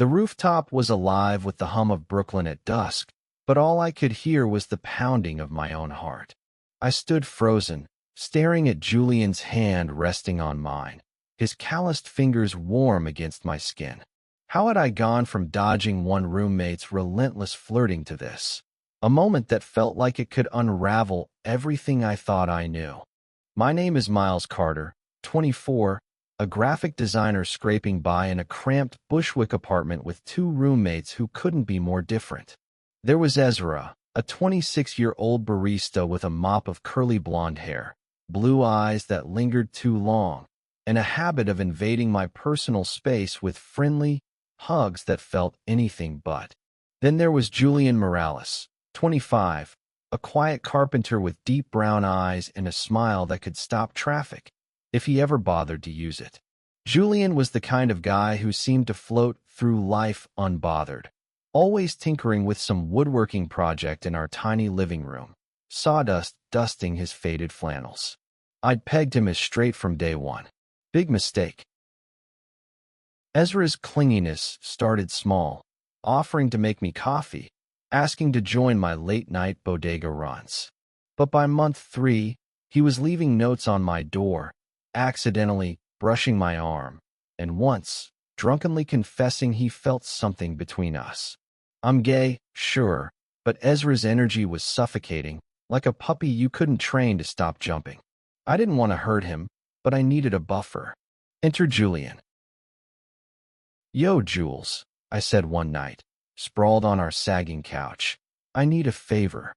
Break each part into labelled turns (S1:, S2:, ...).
S1: The rooftop was alive with the hum of Brooklyn at dusk, but all I could hear was the pounding of my own heart. I stood frozen, staring at Julian's hand resting on mine, his calloused fingers warm against my skin. How had I gone from dodging one roommate's relentless flirting to this? A moment that felt like it could unravel everything I thought I knew. My name is Miles Carter, 24, a graphic designer scraping by in a cramped Bushwick apartment with two roommates who couldn't be more different. There was Ezra, a 26-year-old barista with a mop of curly blonde hair, blue eyes that lingered too long, and a habit of invading my personal space with friendly hugs that felt anything but. Then there was Julian Morales, 25, a quiet carpenter with deep brown eyes and a smile that could stop traffic, if he ever bothered to use it. Julian was the kind of guy who seemed to float through life unbothered, always tinkering with some woodworking project in our tiny living room, sawdust dusting his faded flannels. I'd pegged him as straight from day one. Big mistake. Ezra's clinginess started small, offering to make me coffee, asking to join my late-night bodega runs. But by month 3, he was leaving notes on my door, accidentally brushing my arm, and once, drunkenly confessing he felt something between us. I'm gay, sure, but Ezra's energy was suffocating, like a puppy you couldn't train to stop jumping. I didn't want to hurt him, but I needed a buffer. Enter Julian. "Yo, Jules," I said one night, sprawled on our sagging couch. "I need a favor."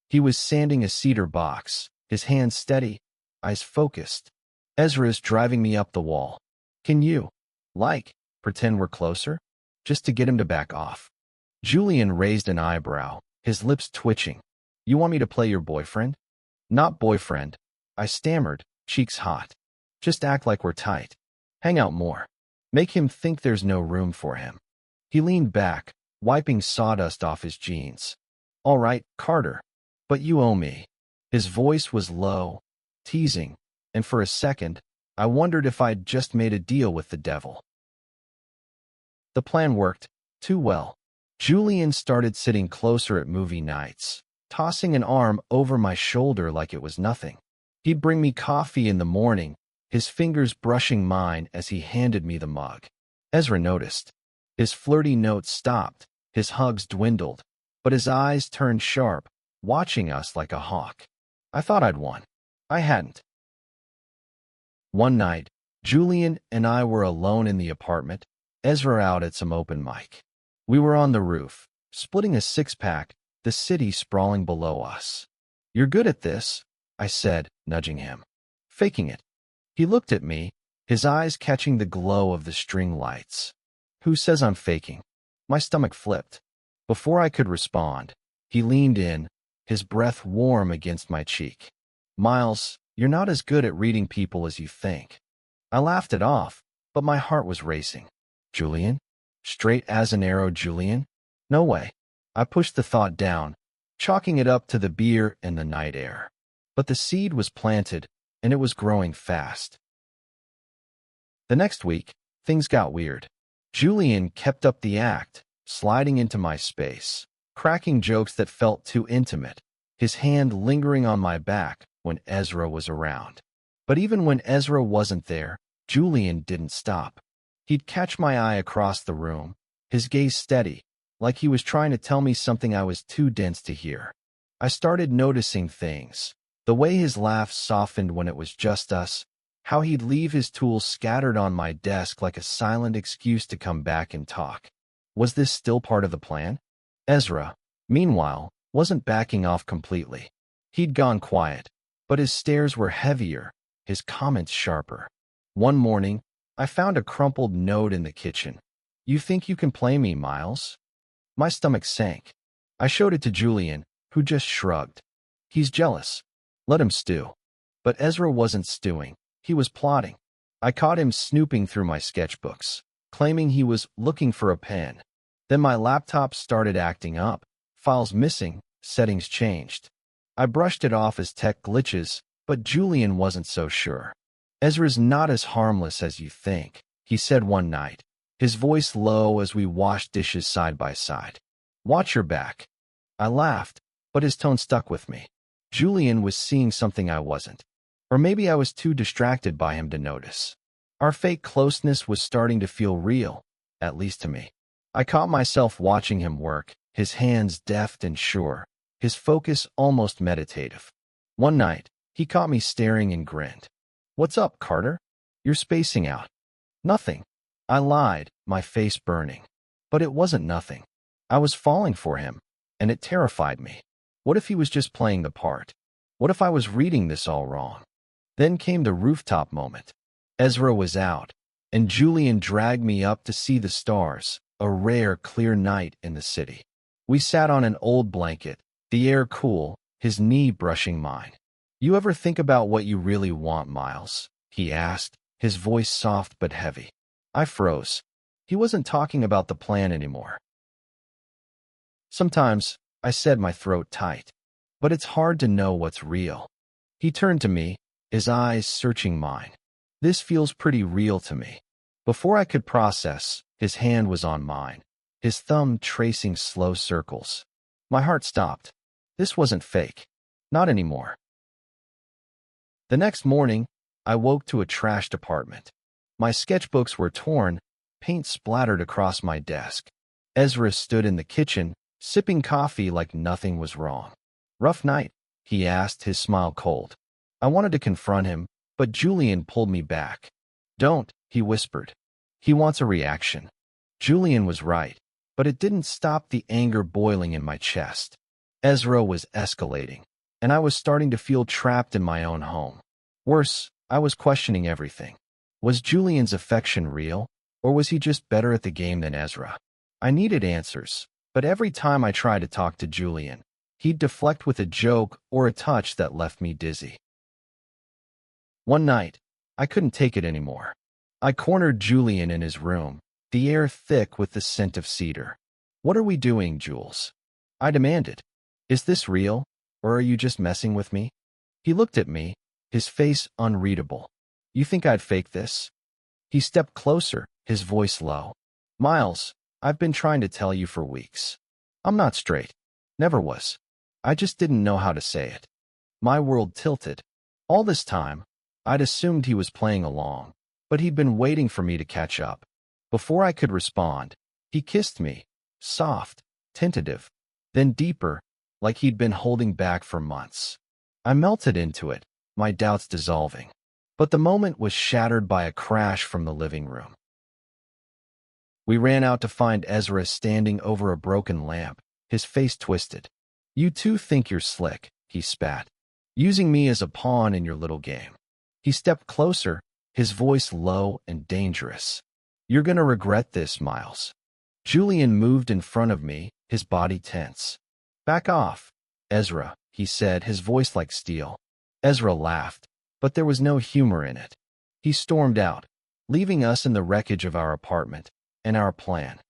S1: He was sanding a cedar box, his hands steady, eyes focused. "Ezra's driving me up the wall. Can you, pretend we're closer? Just to get him to back off." Julian raised an eyebrow, his lips twitching. "You want me to play your boyfriend?" "Not boyfriend," I stammered, cheeks hot. "Just act like we're tight. Hang out more. Make him think there's no room for him." He leaned back, wiping sawdust off his jeans. "All right, Carter, but you owe me." His voice was low, teasing, and for a second, I wondered if I'd just made a deal with the devil. The plan worked too well. Julian started sitting closer at movie nights, tossing an arm over my shoulder like it was nothing. He'd bring me coffee in the morning, his fingers brushing mine as he handed me the mug. Ezra noticed. His flirty notes stopped, his hugs dwindled, but his eyes turned sharp, watching us like a hawk. I thought I'd won. I hadn't. One night, Julian and I were alone in the apartment, Ezra out at some open mic. We were on the roof, splitting a six-pack, the city sprawling below us. "You're good at this," I said, nudging him. "Faking it." He looked at me, his eyes catching the glow of the string lights. "Who says I'm faking?" My stomach flipped. Before I could respond, he leaned in, his breath warm against my cheek. "Miles, you're not as good at reading people as you think." I laughed it off, but my heart was racing. "Julian? Straight as an arrow, Julian? No way." I pushed the thought down, chalking it up to the beer and the night air. But the seed was planted, and it was growing fast. The next week, things got weird. Julian kept up the act, sliding into my space, cracking jokes that felt too intimate, his hand lingering on my back when Ezra was around. But even when Ezra wasn't there, Julian didn't stop. He'd catch my eye across the room, his gaze steady, like he was trying to tell me something I was too dense to hear. I started noticing things. The way his laugh softened when it was just us, how he'd leave his tools scattered on my desk like a silent excuse to come back and talk. Was this still part of the plan? Ezra, meanwhile, wasn't backing off completely. He'd gone quiet, but his stares were heavier, his comments sharper. One morning, I found a crumpled note in the kitchen. "You think you can play me, Miles?" My stomach sank. I showed it to Julian, who just shrugged. "He's jealous. Let him stew." But Ezra wasn't stewing. He was plotting. I caught him snooping through my sketchbooks, claiming he was looking for a pen. Then my laptop started acting up, files missing, settings changed. I brushed it off as tech glitches, but Julian wasn't so sure. "Ezra's not as harmless as you think," he said one night, his voice low as we washed dishes side by side. "Watch your back." I laughed, but his tone stuck with me. Julian was seeing something I wasn't. Or maybe I was too distracted by him to notice. Our fake closeness was starting to feel real, at least to me. I caught myself watching him work, his hands deft and sure, his focus almost meditative. One night, he caught me staring and grinned. "What's up, Carter? You're spacing out." "Nothing." I lied, my face burning. But it wasn't nothing. I was falling for him, and it terrified me. What if he was just playing the part? What if I was reading this all wrong? Then came the rooftop moment. Ezra was out, and Julian dragged me up to see the stars, a rare, clear night in the city. We sat on an old blanket, the air cool, his knee brushing mine. "You ever think about what you really want, Miles?" he asked, his voice soft but heavy. I froze. He wasn't talking about the plan anymore. "Sometimes," I said, my throat tight, "but it's hard to know what's real." He turned to me, his eyes searching mine. "This feels pretty real to me." Before I could process, his hand was on mine, his thumb tracing slow circles. My heart stopped. This wasn't fake. Not anymore. The next morning, I woke to a trashed apartment. My sketchbooks were torn, paint splattered across my desk. Ezra stood in the kitchen, sipping coffee like nothing was wrong. "Rough night?" he asked, his smile cold. I wanted to confront him, but Julian pulled me back. "Don't," he whispered. "He wants a reaction." Julian was right, but it didn't stop the anger boiling in my chest. Ezra was escalating, and I was starting to feel trapped in my own home. Worse, I was questioning everything. Was Julian's affection real, or was he just better at the game than Ezra? I needed answers, but every time I tried to talk to Julian, he'd deflect with a joke or a touch that left me dizzy. One night, I couldn't take it anymore. I cornered Julian in his room, the air thick with the scent of cedar. "What are we doing, Jules?" I demanded. "Is this real, or are you just messing with me?" He looked at me, his face unreadable. "You think I'd fake this?" He stepped closer, his voice low. "Miles, I've been trying to tell you for weeks. I'm not straight. Never was. I just didn't know how to say it." My world tilted. All this time, I'd assumed he was playing along, but he'd been waiting for me to catch up. Before I could respond, he kissed me, soft, tentative, then deeper, like he'd been holding back for months. I melted into it, my doubts dissolving. But the moment was shattered by a crash from the living room. We ran out to find Ezra standing over a broken lamp, his face twisted. "You two think you're slick," he spat, "using me as a pawn in your little game." He stepped closer, his voice low and dangerous. "You're gonna regret this, Miles." Julian moved in front of me, his body tense. "Back off, Ezra," he said, his voice like steel. Ezra laughed, but there was no humor in it. He stormed out, leaving us in the wreckage of our apartment and our plan.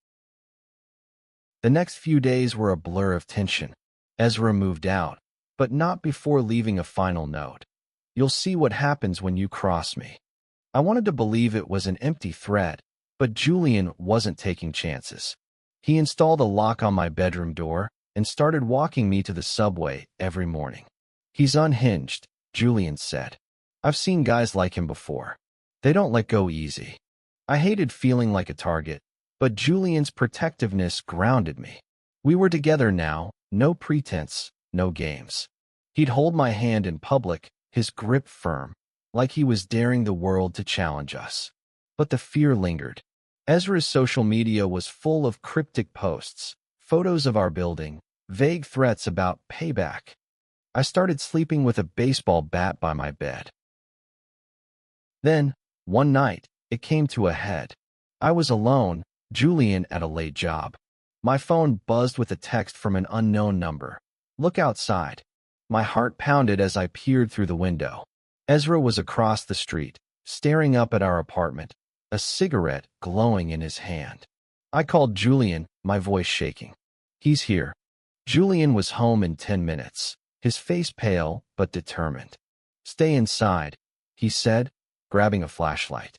S1: The next few days were a blur of tension. Ezra moved out, but not before leaving a final note. "You'll see what happens when you cross me." I wanted to believe it was an empty threat, but Julian wasn't taking chances. He installed a lock on my bedroom door and started walking me to the subway every morning. "He's unhinged," Julian said. "I've seen guys like him before. They don't let go easy." I hated feeling like a target, but Julian's protectiveness grounded me. We were together now, no pretense, no games. He'd hold my hand in public, his grip firm, like he was daring the world to challenge us. But the fear lingered. Ezra's social media was full of cryptic posts, photos of our building, vague threats about payback. I started sleeping with a baseball bat by my bed. Then, one night, it came to a head. I was alone, Julian at a late job. My phone buzzed with a text from an unknown number. "Look outside." My heart pounded as I peered through the window. Ezra was across the street, staring up at our apartment, a cigarette glowing in his hand. I called Julian, my voice shaking. "He's here." Julian was home in 10 minutes, his face pale but determined. "Stay inside," he said, grabbing a flashlight.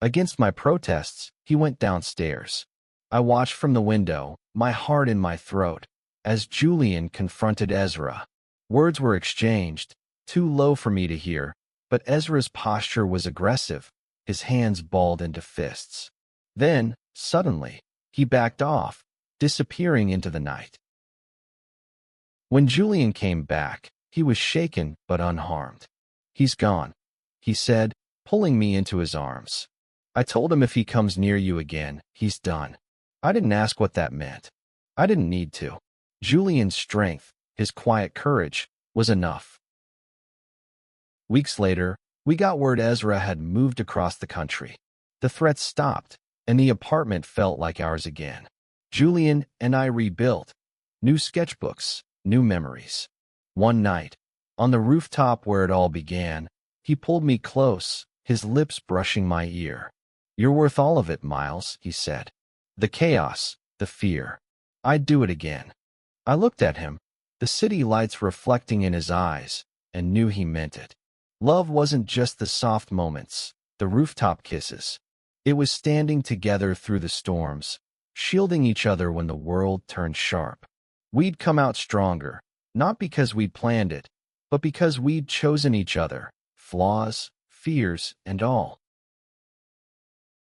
S1: Against my protests, he went downstairs. I watched from the window, my heart in my throat, as Julian confronted Ezra. Words were exchanged, too low for me to hear, but Ezra's posture was aggressive, his hands balled into fists. Then, suddenly, he backed off, disappearing into the night. When Julian came back, he was shaken but unharmed. "He's gone," he said, pulling me into his arms. "I told him if he comes near you again, he's done." I didn't ask what that meant. I didn't need to. Julian's strength, his quiet courage, was enough. Weeks later, we got word Ezra had moved across the country. The threats stopped, and the apartment felt like ours again. Julian and I rebuilt. New sketchbooks, new memories. One night, on the rooftop where it all began, he pulled me close, his lips brushing my ear. "You're worth all of it, Miles," he said. "The chaos, the fear. I'd do it again." I looked at him, the city lights reflecting in his eyes, and knew he meant it. Love wasn't just the soft moments, the rooftop kisses. It was standing together through the storms, shielding each other when the world turned sharp. We'd come out stronger, not because we'd planned it, but because we'd chosen each other, flaws, fears, and all.